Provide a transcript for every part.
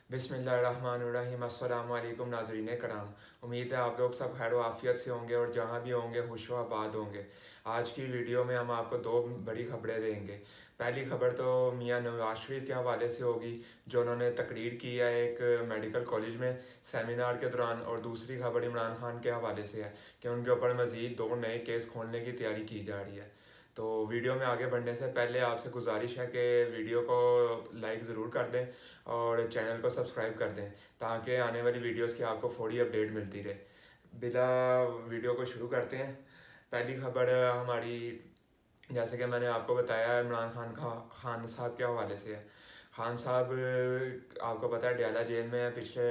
बिस्मिल्लाहिर्रहमानिर्रहीम। अस्सलामु अलैकुम नाज़रीन कराम। उम्मीद है आप लोग सब खैर व आफियत से होंगे और जहाँ भी होंगे खुश व आबाद होंगे। आज की वीडियो में हम आपको दो बड़ी खबरें देंगे। पहली खबर तो मियां नवाज शरीफ के हवाले से होगी, जो उन्होंने तकरीर की है एक मेडिकल कॉलेज में सेमिनार के दौरान, और दूसरी खबर इमरान खान के हवाले से है कि उनके ऊपर मज़ीद दो नए केस खोलने की तैयारी की जा रही है। तो वीडियो में आगे बढ़ने से पहले आपसे गुजारिश है कि वीडियो को लाइक ज़रूर कर दें और चैनल को सब्सक्राइब कर दें, ताकि आने वाली वीडियोस की आपको फौरी अपडेट मिलती रहे। बिला वीडियो को शुरू करते हैं। पहली खबर हमारी, जैसे कि मैंने आपको बताया, इमरान खान साहब के हवाले से है। खान साहब, आपको पता है, डयाला जेल में पिछले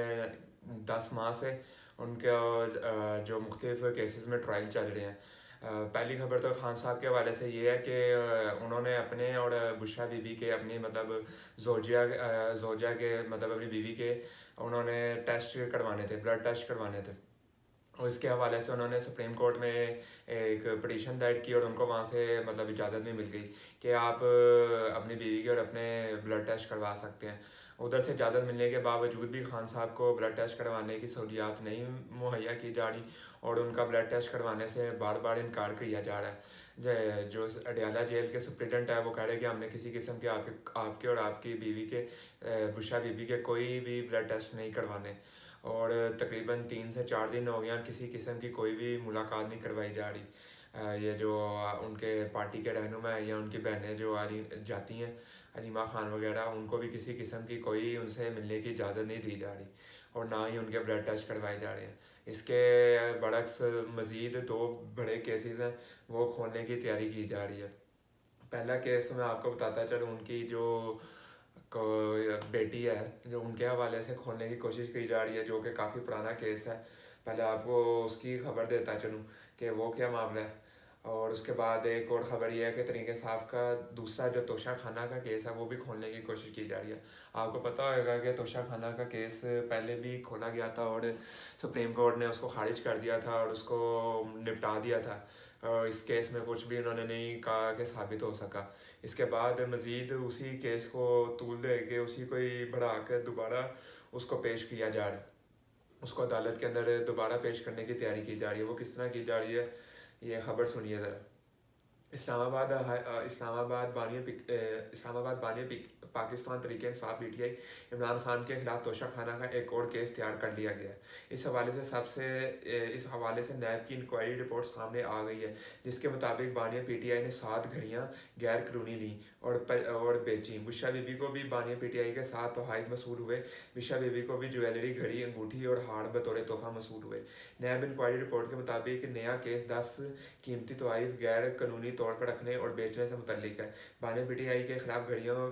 10 माह से उनके जो मुख्तलिफ केसेस में ट्रायल चल रहे हैं। पहली खबर तो खान साहब के हवाले से ये है कि उन्होंने अपने और बुशरा बीबी के, अपनी मतलब जोजिया के मतलब अपनी बीवी के उन्होंने टेस्ट करवाने थे, ब्लड टेस्ट करवाने थे। और इसके हवाले से उन्होंने सुप्रीम कोर्ट में एक पटिशन दायर की और उनको वहाँ से मतलब इजाज़त भी मिल गई कि आप अपनी बीवी के और अपने ब्लड टेस्ट करवा सकते हैं। उधर से इजाज़त मिलने के बावजूद भी खान साहब को ब्लड टेस्ट करवाने की सहूलियात नहीं मुहैया की जा रही और उनका ब्लड टेस्ट करवाने से बार बार इनकार किया जा रहा है। जो अडयाला जेल के सुप्रिटेंडेंट है वो कह रहे हैं कि हमने किसी किस्म के आपके और आपकी बीवी के, बुशरा बीबी के, कोई भी ब्लड टेस्ट नहीं करवाने। और तकरीबन 3 से 4 दिन हो गया, किसी किस्म की कोई भी मुलाकात नहीं करवाई जा रही। ये जो उनके पार्टी के रहनुमा है या उनकी बहनें जो आ रही जाती हैं, अलीमा खान वगैरह, उनको भी किसी किस्म की कोई उनसे मिलने की इजाज़त नहीं दी जा रही और ना ही उनके ब्लड टेस्ट करवाए जा रहे हैं। इसके बरक्स मज़ीद दो बड़े केसेस हैं, वो खोलने की तैयारी की जा रही है। पहला केस मैं आपको बताता चलूँ, उनकी जो को बेटी है, जो उनके हवाले से खोलने की कोशिश की जा रही है, जो कि काफ़ी पुराना केस है। पहले आपको उसकी खबर देता चलूँ कि वो क्या मामला है, और उसके बाद एक और ख़बर यह है कि तरीके साहब का दूसरा जो तोशा खाना का केस है वो भी खोलने की कोशिश की जा रही है। आपको पता होगा कि तोशा खाना का केस पहले भी खोला गया था और सुप्रीम कोर्ट ने उसको खारिज कर दिया था और उसको निपटा दिया था, और इस केस में कुछ भी उन्होंने नहीं कहा कि साबित हो सका। इसके बाद मज़ीद उसी केस को तूल दे के उसी को ही बढ़ा कर दोबारा उसको पेश किया जा रहा है, उसको अदालत के अंदर दोबारा पेश करने की तैयारी की जा रही है। वो किस तरह की जा रही है, ये खबर सुनिए ज़रा। इस्लामाबाद बानी पाकिस्तान तरीके इंसाफ पीटीआई इमरान खान के खिलाफ तोशा खाना का एक और केस तैयार कर लिया गया है। इस हवाले से नैब की इंक्वायरी रिपोर्ट सामने आ गई है, जिसके मुताबिक बानिया पीटीआई ने 7 घड़ियां गैर कानूनी ली और बेची। बुशरा बीबी को भी बानिया पीटीआई के साथ तोहाइद मसूल हुए। बुशरा बीबी को भी ज्वेलरी, घड़ी, अंगूठी और हार बतौर तोहफा मसूल हुए। नैब इंक्वायरी रिपोर्ट के मुताबिक नया केस 10 कीमती तोहफ़ गैर कानूनी तौर पर रखने और बेचने से मुतल्लिक है। बानी पीटीआई के खिलाफ घड़ियों,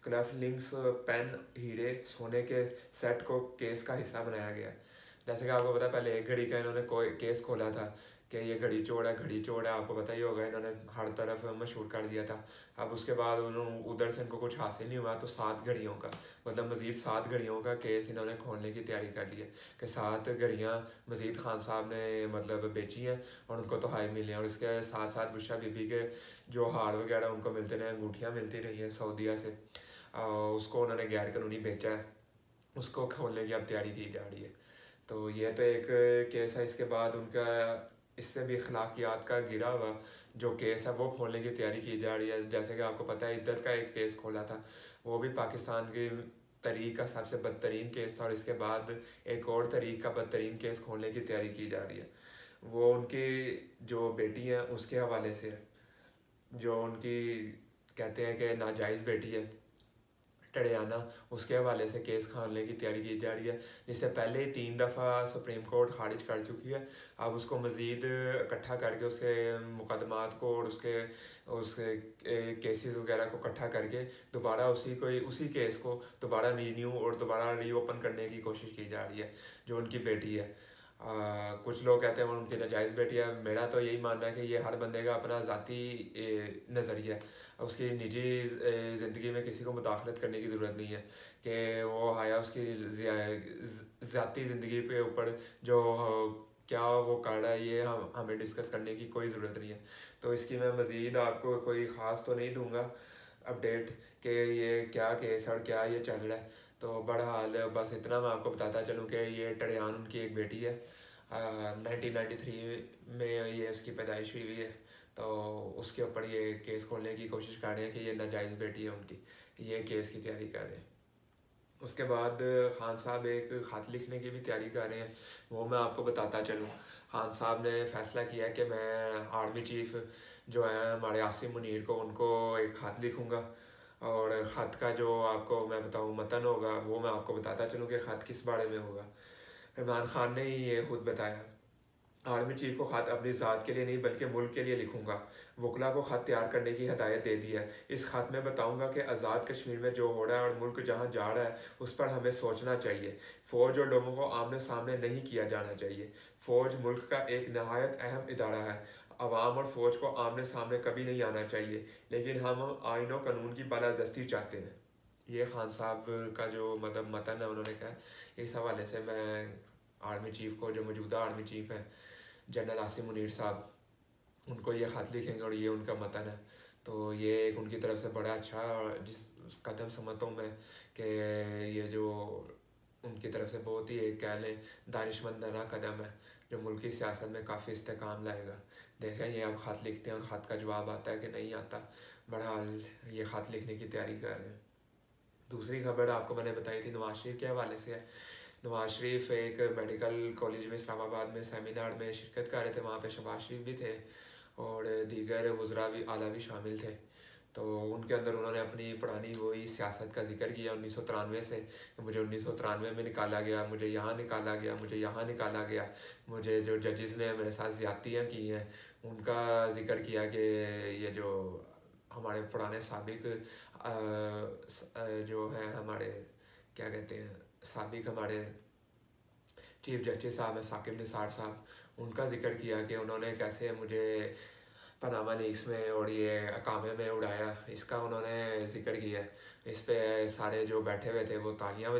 क्लफ लिंक्स, पेन, हीरे, सोने के सेट को केस का हिस्सा बनाया गया है। जैसे कि आपको पता है, पहले एक घड़ी का इन्होंने कोई केस खोला था कि ये घड़ी चोर है, घड़ी चोर है, आपको पता ही होगा, इन्होंने हर तरफ मशहूर कर दिया था। अब उसके बाद उन्होंने उधर से इनको कुछ हासिल नहीं हुआ तो 7 घड़ियों का, मतलब मज़ीद 7 घड़ियों का केस इन्होंने खोलने की तैयारी कर ली है कि 7 घड़ियाँ मज़ीद खान साहब ने मतलब बेची हैं और उनको तो हाई मिले हैं। और इसके साथ साथ बुशरा बीबी के जो हार वगैरह उनको मिलते रहे, अंगूठियाँ मिलती रही हैं सऊदीया से, उसको उन्होंने गैर कानूनी बेचा है, उसको खोलने की अब तैयारी की जा रही है। तो ये तो एक केस है। इसके बाद उनका इससे भी अखलाकियात का गिरा हुआ जो केस है वो खोलने की तैयारी की जा रही है। जैसे कि आपको पता है, इद्दत का एक केस खोला था, वो भी पाकिस्तान की तरीक का सबसे बदतरीन केस था, और इसके बाद एक और तरीक का बदतरीन केस खोलने की तैयारी की जा रही है। वो उनकी जो बेटी है उसके हवाले से है, जो उनकी कहते हैं कि नाजायज़ बेटी है, टड़ियाना, उसके हवाले से केस खोलने की तैयारी की जा रही है, जिससे पहले ही 3 दफ़ा सुप्रीम कोर्ट खारिज कर चुकी है। अब उसको मज़ीद इकट्ठा करके उसके मुकदमात को और उसके उसके केसेस वगैरह को इकट्ठा करके दोबारा उसी केस को दोबारा रीन्यू और दोबारा रीओपन करने की कोशिश की जा रही है, जो उनकी बेटी है। कुछ लोग कहते हैं वो उनकी नाजायज़ बेटी है। मेरा तो यही मानना है कि ये हर बंदे का अपना ज़ाती नज़रिया है, उसकी निजी ज़िंदगी में किसी को मुदाखलत करने की ज़रूरत नहीं है कि वो आया उसकी ज़ाती ज़िंदगी के ऊपर जो क्या वो कर रहा है, ये हमें डिस्कस करने की कोई ज़रूरत नहीं है। तो इसकी मैं मज़ीद आपको कोई ख़ास तो नहीं दूंगा अपडेट कि ये क्या केस है और क्या ये चल रहा है। तो बहरहाल बस इतना मैं आपको बताता चलूँ कि ये टरयान उनकी एक बेटी है। 1993 में ये उसकी पैदाइश हुई हुई है। तो उसके ऊपर ये केस खोलने की कोशिश कर रहे हैं कि ये नाजायज़ बेटी है उनकी, ये केस की तैयारी कर रहे हैं। उसके बाद खान साहब एक ख़त लिखने की भी तैयारी कर रहे हैं, वो मैं आपको बताता चलूँ। खान साहब ने फ़ैसला किया कि मैं आर्मी चीफ़ जो है हमारे आसिम मुनीर को, उनको एक ख़त लिखूँगा। और ख़त का जो आपको मैं बताऊँ मतन होगा, वो मैं आपको बताता चलूँ कि ख़त किस बारे में होगा। इमरान खान ने ही ये खुद बताया। आर्मी चीफ को ख़त अपनी ज़ात के लिए नहीं बल्कि मुल्क के लिए लिखूंगा। वकला को ख़त तैयार करने की हदायत दे दी है। इस ख़त में बताऊंगा कि आज़ाद कश्मीर में जो हो रहा है और मुल्क जहां जा रहा है उस पर हमें सोचना चाहिए। फ़ौज और लोगों को आमने सामने नहीं किया जाना चाहिए। फ़ौज मुल्क का एक नहायत अहम इदारा है। अवाम और फ़ौज को आमने सामने कभी नहीं आना चाहिए, लेकिन हम आइन और कानून की बालादस्ती चाहते हैं। ये खान साहब का जो मतलब मतन है उन्होंने कहा। इस हवाले से मैं आर्मी चीफ़ को, जो मौजूदा आर्मी चीफ़ हैं जनरल आसिम मुनीर साहब, उनको ये ख़त लिखेंगे और ये उनका मतन है। तो ये एक उनकी तरफ से बड़ा अच्छा जिस कदम समझता हूँ मैं कि ये जो उनकी तरफ से बहुत ही एक कह लें दानिशमंदाना कदम है, जो मुल्क की सियासत में काफ़ी इस्तेकाम लाएगा। देखें ये अब ख़त लिखते हैं और ख़त का जवाब आता है कि नहीं आता। बहरहाल ये ख़त लिखने की तैयारी कर रहे हैं। दूसरी खबर आपको मैंने बताई थी नवाज शरीफ के हवाले से है। नवाज शरीफ एक मेडिकल कॉलेज में इस्लामाबाद में सेमिनार में शिरकत कर रहे थे। वहाँ पे शहबाज शरीफ भी थे और दीगर वज़रा भी आला भी शामिल थे। तो उनके अंदर उन्होंने अपनी पुरानी वही सियासत का जिक्र किया 1993 से। मुझे 1993 में निकाला गया, मुझे यहाँ निकाला गया, मुझे यहाँ निकाला गया, मुझे जो जजेस ने मेरे साथ ज़्यादतियाँ की हैं उनका जिक्र किया कि ये जो हमारे पुराने साबिक जो है हमारे क्या कहते हैं साबिक हमारे चीफ जस्टिस साहब हैं साकिब निसार साहब, उनका जिक्र किया कि उन्होंने कैसे मुझे पनामा लीक्स में और ये अकामे में उड़ाया, इसका उन्होंने जिक्र किया। इस पे सारे जो बैठे हुए थे वो तालियां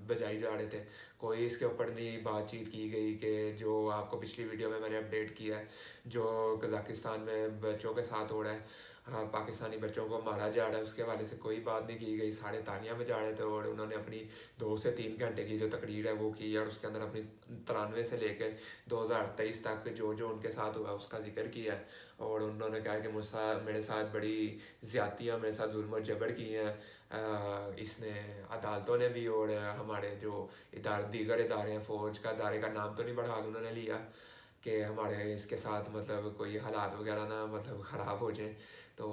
बजाई जा रहे थे। कोई इसके ऊपर नहीं बातचीत की गई कि जो आपको पिछली वीडियो में मैंने अपडेट किया है, जो कज़ाकिस्तान में बच्चों के साथ हो रहा है, हाँ पाकिस्तानी बच्चों को मारा जा रहा है, उसके हवाले से कोई बात नहीं की गई। सारे तालियां बजा रहे थे और उन्होंने अपनी 2 से 3 घंटे की जो तकरीर है वो की और उसके अंदर अपनी 93 से लेकर 2023 तक जो जो उनके साथ हुआ उसका जिक्र किया है। और उन्होंने कहा कि मेरे साथ बड़ी ज़्यादतियाँ, मेरे साथ जुल्म और जबर की हैं इसने, अदालतों ने भी, और हमारे जो दीगर इदारे हैं, फ़ौज का इदारे का नाम तो नहीं बहरहाल उन्होंने लिया कि हमारे इसके साथ मतलब कोई हालात वगैरह ना मतलब ख़राब हो जाए। तो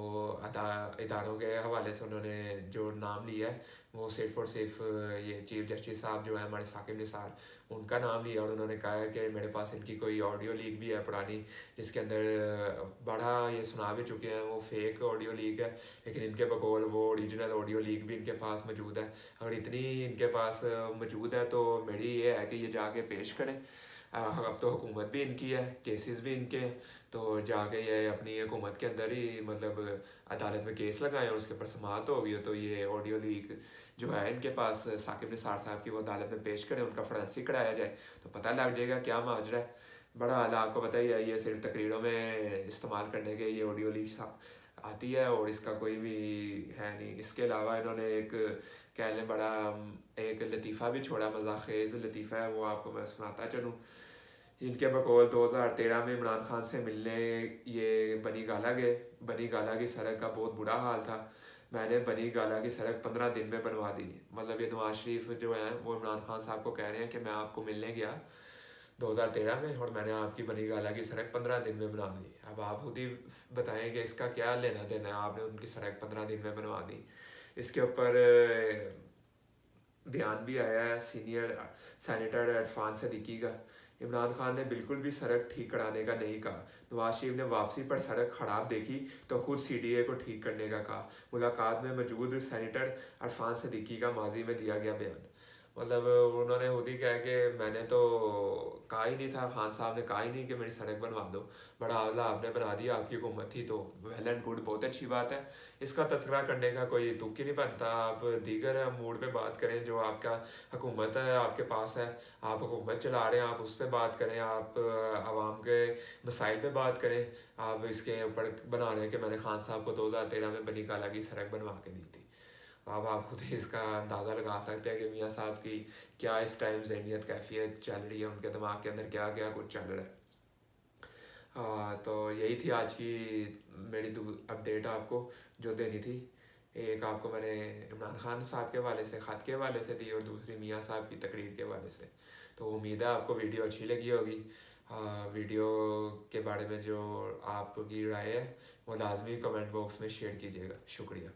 इदारों के हवाले से उन्होंने जो नाम लिया है वो सिर्फ़ और सिर्फ ये चीफ जस्टिस साहब जो है हमारे साकिब निसार, उनका नाम लिया। और उन्होंने कहा है कि मेरे पास इनकी कोई ऑडियो लीक भी है पुरानी, जिसके अंदर बड़ा ये सुना भी चुके हैं, वो फेक ऑडियो लीक है, लेकिन इनके बकौल वो ओरिजिनल ऑडियो लीक भी इनके पास मौजूद है। अगर इतनी इनके पास मौजूद है तो मेरी ये है कि ये जाके पेश करें। अब तो हुकूमत भी इनकी है, केसेस भी इनके हैं, तो जाके ये अपनी हुकूमत के अंदर ही मतलब अदालत में केस लगाएं और उसके ऊपर समाअत होगी तो ये ऑडियो लीक जो है इनके पास साकिब निसार साहब की वो अदालत में पेश करें, उनका फोरेंसिक कराया जाए तो पता लग जाएगा क्या माजरा है। बड़ा हाल आपको पता ही है, ये सिर्फ तकरीरों में इस्तेमाल करने के ये ऑडियो लीक आती है और इसका कोई भी है नहीं। इसके अलावा इन्होंने एक कह लें बड़ा एक लतीफ़ा भी छोड़ा, मज़ाक़ेज़ लतीफ़ा है, वो आपको मैं सुनाता चलूँ। इनके बकौल 2013 में इमरान खान से मिलने ये बनी गाला गए। बनी गाला की सड़क का बहुत बुरा हाल था। मैंने बनी गाला की सड़क 15 दिन में बनवा दी। मतलब ये नवाज शरीफ जो है वो इमरान खान साहब को कह रहे हैं कि मैं आपको मिलने गया 2013 में और मैंने आपकी बनी गाला की सड़क 15 दिन में बना दी। अब आप खुद ही बताएं कि इसका क्या लेना देना है, आपने उनकी सड़क 15 दिन में बनवा दी। इसके ऊपर बयान भी आया है सीनियर सैनेटर इरफान सदीकी का। इमरान खान ने बिल्कुल भी सड़क ठीक कराने का नहीं कहा। नवाज शरीफ ने वापसी पर सड़क खराब देखी तो खुद सीडीए को ठीक करने का कहा। मुलाकात में मौजूद सैनेटर इरफान सदीकी का माजी में दिया गया बयान। मतलब उन्होंने खुद ही कहा कि मैंने तो कहा ही नहीं था, खान साहब ने कहा ही नहीं कि मेरी सड़क बनवा दो, बड़ा आला आपने बना दिया, आपकी हुकूमत थी तो वेल एंड गुड, बहुत अच्छी बात है। इसका तस्करा करने का कोई तुक ही नहीं बनता। आप दीगर मूड पे बात करें, जो आपका हुकूमत है आपके पास है, आप हुकूमत चला रहे हैं, आप उस पर बात करें, आप आवाम के मसाइल पे बात करें। आप इसके ऊपर बना रहे हैं कि मैंने खान साहब को 2013 में बनी काला की सड़क बनवा के दी थी। اب آپ خود ہی اس کا اندازہ لگا سکتے ہیں کہ میاں صاحب کی کیا اس ٹائم ذہنیت کیفیت چل رہی ہے، ان کے دماغ کے اندر کیا کیا کچھ چل رہا ہے۔ تو یہی تھی آج کی میری اپڈیٹ آپ کو جو دینی تھی۔ ایک آپ کو میں نے عمران خان صاحب کے حوالے سے، خط کے حوالے سے دی، اور دوسری میاں صاحب کی تقریر کے حوالے سے۔ تو امید ہے آپ کو ویڈیو اچھی لگی ہوگی۔ ویڈیو کے بارے میں جو آپ کی رائے ہے وہ لازمی کمنٹ باکس میں شیئر کیجیے گا۔ شکریہ۔